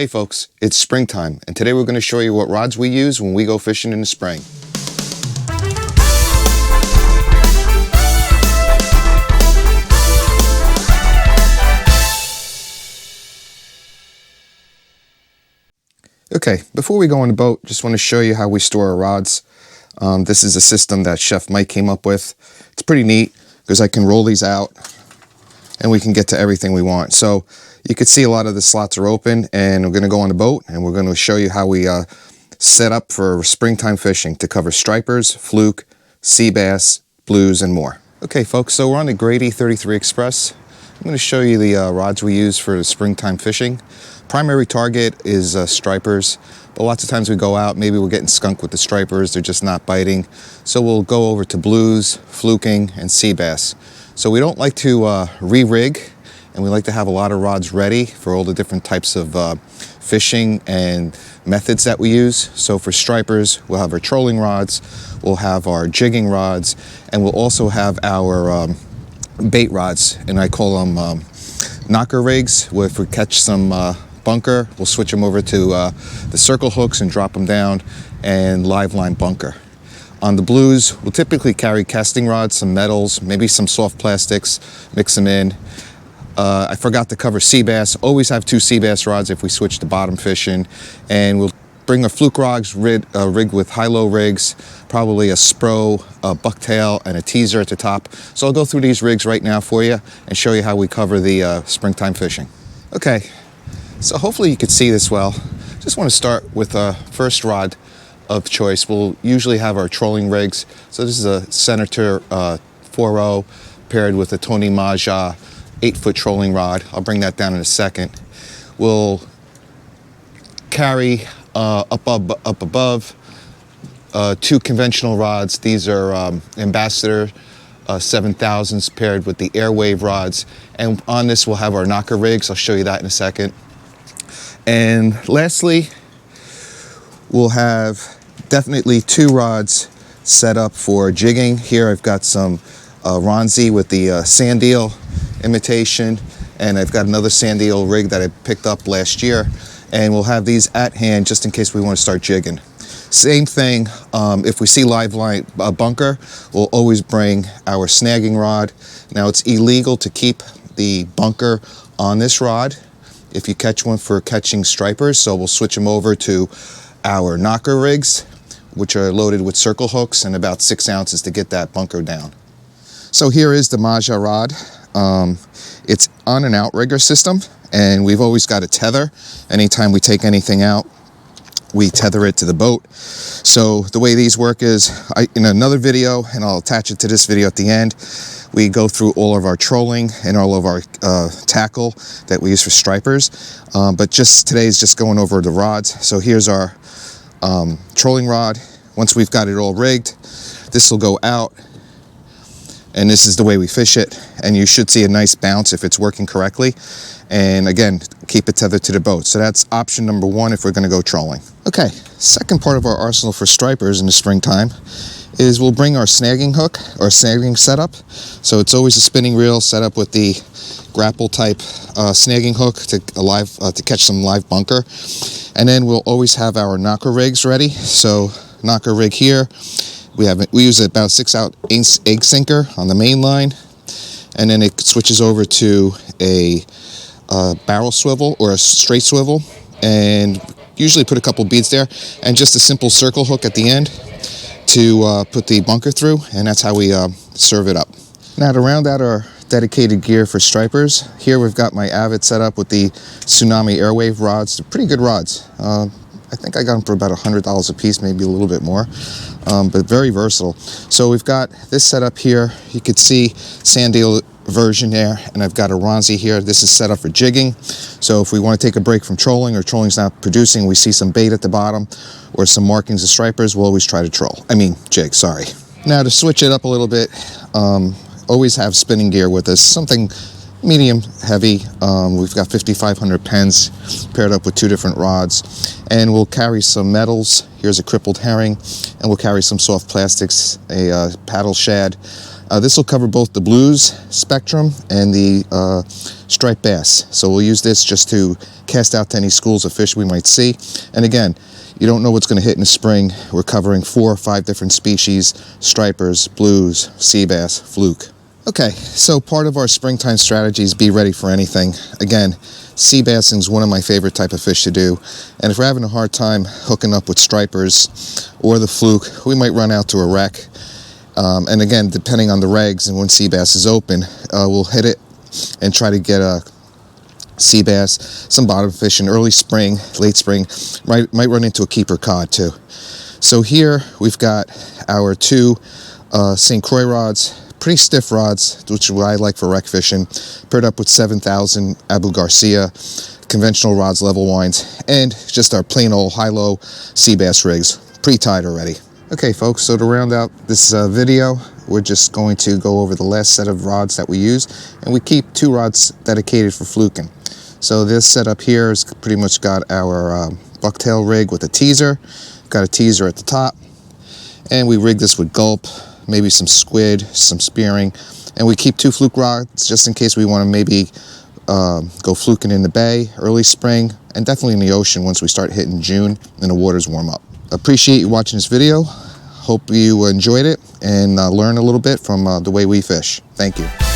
Hey folks, it's springtime, and today we're going to show you what rods we use when we go fishing in the spring. Okay, before we go on the boat, just want to show you how we store our rods. This is a system that Chef Mike came up with. It's pretty neat because I can roll these out and we can get to everything we want. So you can see a lot of the slots are open, and we're going to go on the boat and we're going to show you how we set up for springtime fishing to cover stripers, fluke, sea bass, blues, and more. Okay folks, so we're on the Grady 33 Express. I'm going to show you the rods we use for the springtime fishing. Primary target is stripers, but lots of times we go out, maybe we're getting skunked with the stripers, they're just not biting. So we'll go over to blues, fluking, and sea bass. So we don't like to re-rig, and we like to have a lot of rods ready for all the different types of fishing and methods that we use. So for stripers, we'll have our trolling rods, we'll have our jigging rods, and we'll also have our bait rods, and I call them knocker rigs, where if we catch some bunker, we'll switch them over to the circle hooks and drop them down, and live line bunker. On the blues, we'll typically carry casting rods, some metals, maybe some soft plastics, mix them in. I forgot to cover sea bass. Always have 2 sea bass rods if we switch to bottom fishing, and we'll bring a Fluke Rods rigged with high-low rigs, probably a Spro, a bucktail, and a teaser at the top. So I'll go through these rigs right now for you and show you how we cover the springtime fishing. Okay, so hopefully you could see this well. Just want to start with a first rod of choice. We'll usually have our trolling rigs. So this is a Senator 4.0 paired with a Tony Maja 8-foot trolling rod. I'll bring that down in a second. We'll carry up above 2 conventional rods. These are Ambassador 7000s paired with the Airwave rods. And on this we'll have our knocker rigs. I'll show you that in a second. And lastly, we'll have definitely 2 rods set up for jigging. Here I've got some Ronzi with the sand eel imitation, and I've got another sand eel rig that I picked up last year, and we'll have these at hand just in case we want to start jigging. Same thing, if we see live line bunker, we'll always bring our snagging rod. Now it's illegal to keep the bunker on this rod if you catch one for catching stripers, so we'll switch them over to our knocker rigs, which are loaded with circle hooks and about 6 ounces to get that bunker down. So here is the Maja rod. It's on an outrigger system, and we've always got a tether. Anytime we take anything out, we tether it to the boat. So the way these work is, in another video, and I'll attach it to this video at the end, we go through all of our trolling and all of our tackle that we use for stripers. But just today is just going over the rods. So here's our trolling rod. Once we've got it all rigged, this will go out, and this is the way we fish it, and you should see a nice bounce if it's working correctly. And again, keep it tethered to the boat. So that's option number 1 if we're going to go trolling. Okay, second part of our arsenal for stripers in the springtime is we'll bring our snagging hook or snagging setup. So it's always a spinning reel set up with the grapple type snagging hook to catch some live bunker. And then we'll always have our knocker rigs ready. So knocker rig here, we use about 6-ounce egg sinker on the main line, and then it switches over to a barrel swivel or a straight swivel, and usually put a couple beads there, and just a simple circle hook at the end to put the bunker through, and that's how we serve it up. Now to round out our dedicated gear for stripers, here we've got my Avid set up with the Tsunami Airwave rods. They're pretty good rods. I think I got them for about $100 a piece, maybe a little bit more, but very versatile. So we've got this set up here. You can see sand eel version there, and I've got a Ronzi here. This is set up for jigging. So if we want to take a break from trolling, or trolling's not producing, we see some bait at the bottom or some markings of stripers, we'll always try to jig, sorry. Now to switch it up a little bit, always have spinning gear with us, something medium heavy. We've got 5500 pens paired up with 2 different rods, and we'll carry some metals. Here's a crippled herring, and we'll carry some soft plastics, a paddle shad, This will cover both the blues spectrum and the striped bass. So we'll use this just to cast out to any schools of fish we might see. And again, you don't know what's going to hit in the spring. We're covering 4 or 5 different species: stripers, blues, sea bass, fluke. Okay, so part of our springtime strategy is be ready for anything. Again, sea bassing is one of my favorite type of fish to do. And if we're having a hard time hooking up with stripers or the fluke, we might run out to a wreck. And again, depending on the regs and when sea bass is open, we'll hit it and try to get a sea bass, some bottom fish in early spring, late spring. Might run into a keeper cod too. So here we've got our 2 St. Croix rods, pretty stiff rods, which is what I like for wreck fishing, paired up with 7000 Abu Garcia conventional rods, level winds, and just our plain old high-low sea bass rigs, pre-tied already. Okay folks, so to round out this video, we're just going to go over the last set of rods that we use, and we keep 2 rods dedicated for fluking. So this setup here has pretty much got our bucktail rig with a teaser, got a teaser at the top, and we rig this with gulp, maybe some squid, some spearing, and we keep 2 fluke rods just in case we want to maybe go fluking in the bay early spring, and definitely in the ocean once we start hitting June and the waters warm up. Appreciate you watching this video. Hope you enjoyed it and learn a little bit from the way we fish. Thank you.